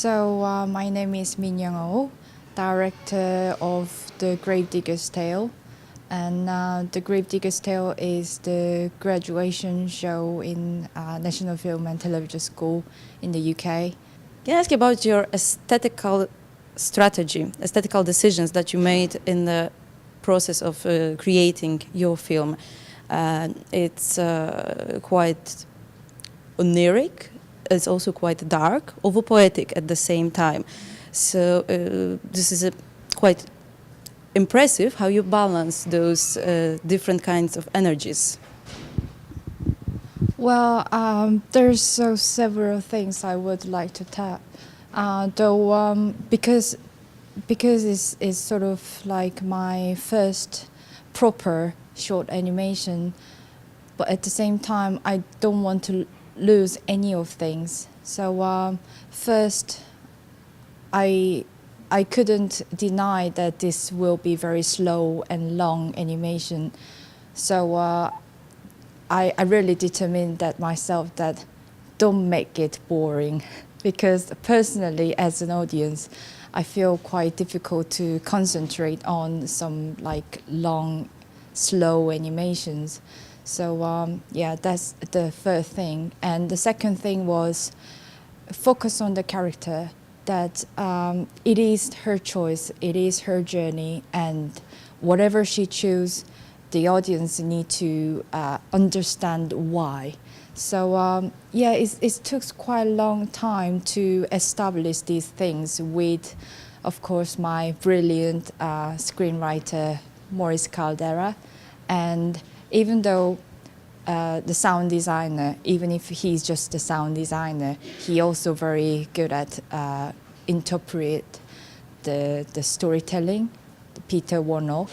My name is Michał, director of the Gravedigger's Tale. And the Gravedigger's Tale is the graduation show in National Film and Television School in the UK. Can I ask you about your aesthetical strategy, aesthetical decisions that you made in the process of creating your film? It's quite oniric, it's also quite dark, over poetic at the same time. So this is quite impressive how you balance those different kinds of energies. Well, there's several things I would like to tell, because it's sort of like my first proper short animation, but at the same time I don't want to lose any of things. So first, I couldn't deny that this will be very slow and long animation. So I really determined that myself that don't make it boring, because personally as an audience I feel quite difficult to concentrate on some like long slow animations. So yeah, that's the first thing. And the second thing was focus on the character, that it is her choice, it is her journey, and whatever she chooses, the audience need to understand why. So yeah, it took quite a long time to establish these things with, of course, my brilliant screenwriter, Maurice Caldera. And even though the sound designer, even if he's just a sound designer, he also very good at interpret the storytelling, Peter Warnock,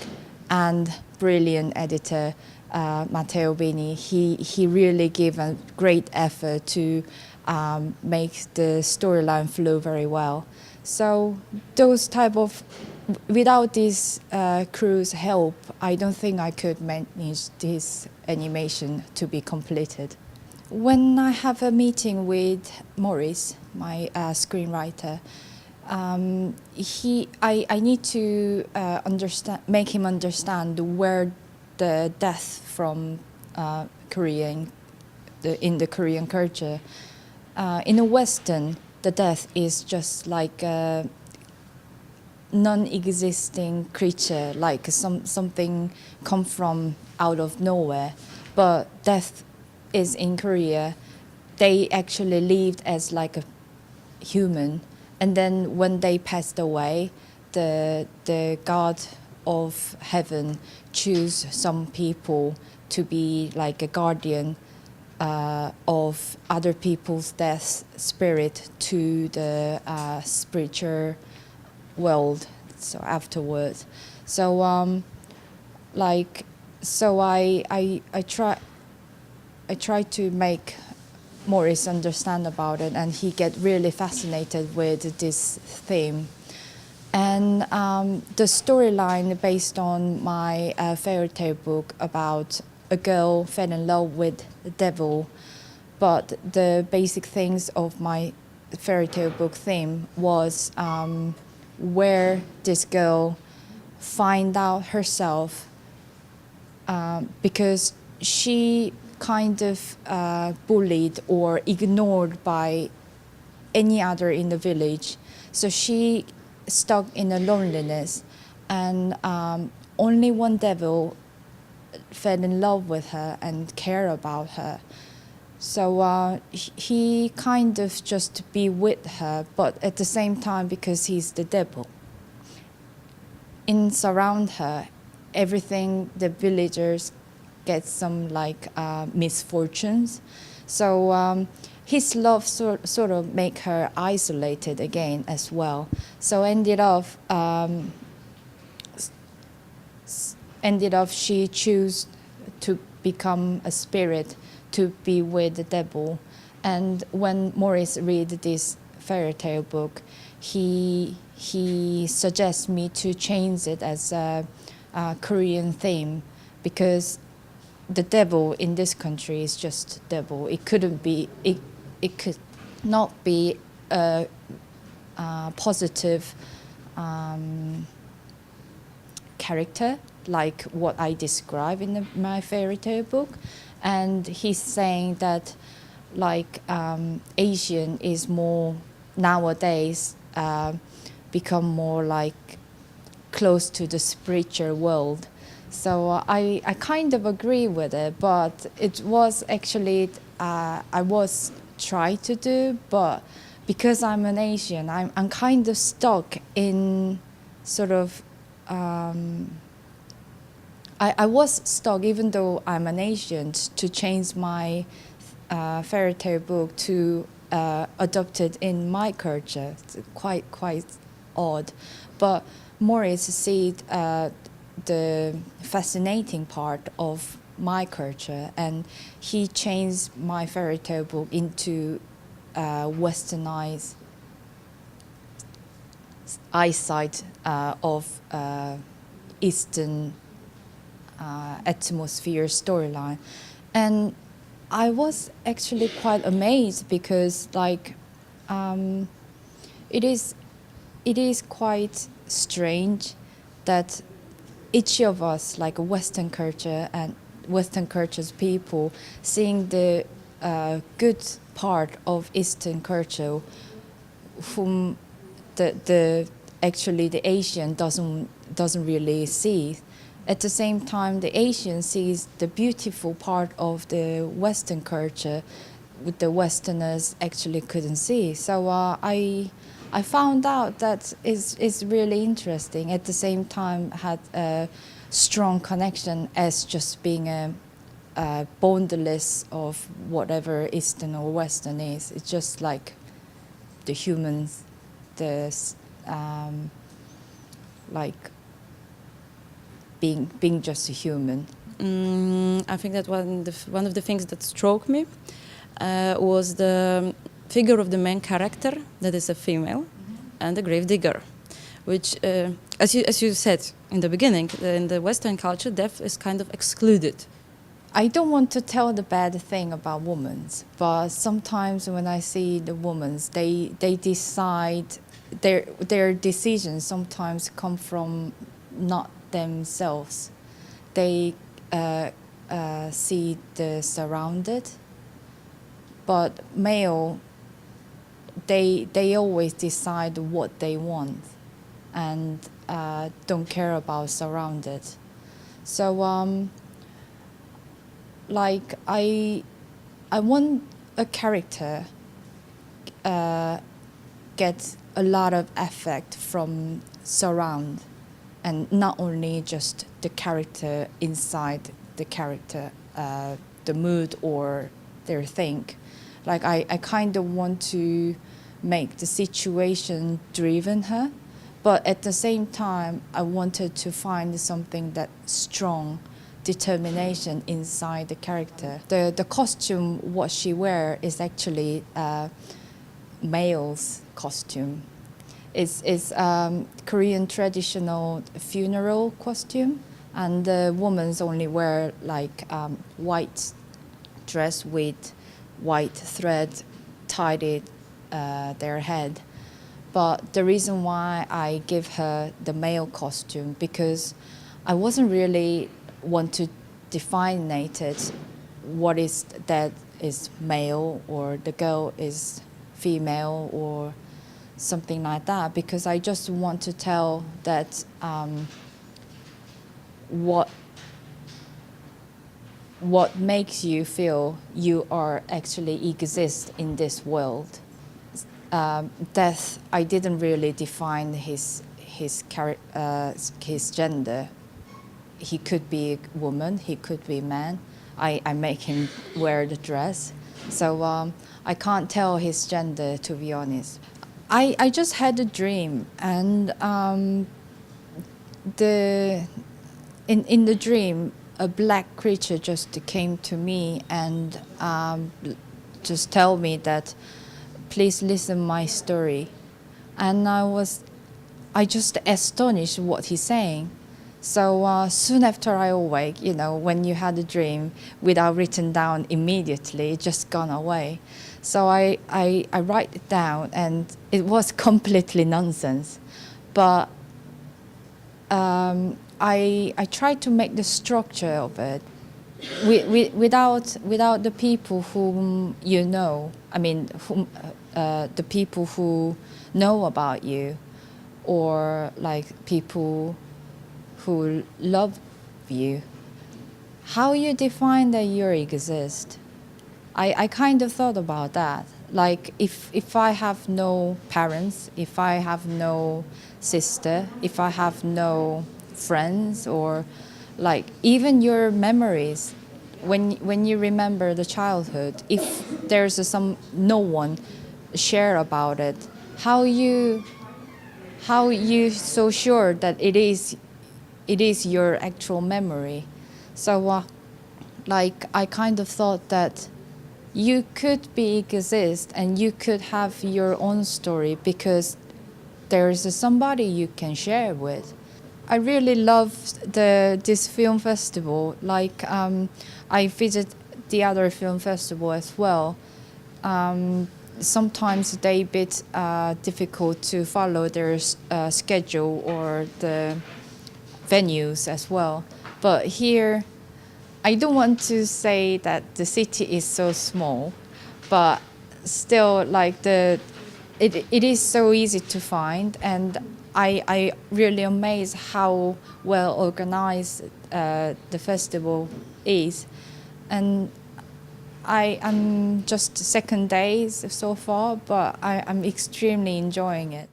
and brilliant editor Matteo Bini. He really gave a great effort to make the storyline flow very well. So those type of, without this crew's help, I don't think I could manage this animation to be completed. When I have a meeting with Maurice, my screenwriter, I need to make him understand where the death from Korean, in the Korean culture. In the Western, the death is just like a non-existing creature, like something come from out of nowhere. But death is in Korea, they actually lived as like a human, and then when they passed away, the God of heaven choose some people to be like a guardian of other people's death spirit to the spiritual world. So afterwards, so I try to make Maurice understand about it, and he get really fascinated with this theme. And the storyline based on my fairy tale book about a girl fell in love with the devil, but the basic things of my fairy tale book theme was where this girl find out herself, because she kind of bullied or ignored by any other in the village. So she stuck in a loneliness, and only one devil fell in love with her and cared about her. So he kind of just be with her, but at the same time, because he's the devil, in surround her, everything the villagers get some like misfortunes. So his love sort of make her isolated again as well. So ended up she choose to become a spirit to be with the devil. And when Maurice read this fairy tale book, he suggests me to change it as a Korean theme, because the devil in this country is just devil. It couldn't be. It could not be a positive character, like what I describe in my fairy tale book. And he's saying that like Asian is more nowadays become more like close to the spiritual world. So I kind of agree with it, but it was actually I was trying to do, but because I'm an Asian, I'm kind of stuck in sort of I was stuck, even though I'm an Asian, to change my fairy tale book to adopt it in my culture. It's quite odd, but Morris sees the fascinating part of my culture, and he changed my fairy tale book into westernized eyesight of Eastern atmosphere storyline. And I was actually quite amazed because like it is quite strange that each of us, like a Western culture and Western culture's people, seeing the good part of Eastern culture, whom the actually the Asian doesn't really see. At the same time, the Asian sees the beautiful part of the Western culture, with the Westerners actually couldn't see. So I found out that is really interesting. At the same time, had a strong connection as just being a boundless of whatever Eastern or Western is. It's just like the humans, like being just a human. I think that one of the things that struck me was the figure of the main character, that is a female, and the Gravedigger, which, as you said in the beginning, in the Western culture, death is kind of excluded. I don't want to tell the bad thing about women, but sometimes when I see the women, they decide, their decisions sometimes come from not themselves. They see the surrounded, but male, they always decide what they want and don't care about surrounded. So like I want a character get a lot of effect from surround, and not only just the character inside the character, the mood or their think. Like I kind of want to make the situation driven her, but at the same time I wanted to find something that strong determination inside the character. The costume what she wear is actually male's costume. It's Korean traditional funeral costume, and the women's only wear like white dress with white thread tied it their head. But the reason why I give her the male costume, because I wasn't really want to define it what is that is male or the girl is female or something like that, because I just want to tell that what makes you feel you are actually exist in this world. Death, I didn't really define his gender. He could be a woman, he could be a man. I make him wear the dress. So I can't tell his gender, to be honest. I just had a dream, and in the dream, a black creature just came to me and just tell me that, please listen my story. And I just astonished what he's saying. So soon after I awake, when you had a dream without written down immediately, it just gone away. So I write it down, and it was completely nonsense. But I tried to make the structure of it without the people whom you know. I mean, the people who know about you, or like people who love you. How you define that you exist? I kind of thought about that. Like if I have no parents, if I have no sister, if I have no friends, or like even your memories, when you remember the childhood, if there's no one share about it, how you so sure that it is your actual memory? So like I kind of thought that you could exist and you could have your own story because there is somebody you can share with. I really loved this film festival. Like I visit the other film festival as well. Sometimes they bit difficult to follow their schedule or the venues as well. But here, I don't want to say that the city is so small, but still, like it is so easy to find, and I really amazed how well organized the festival is, and I'm just second days so far, but I'm extremely enjoying it.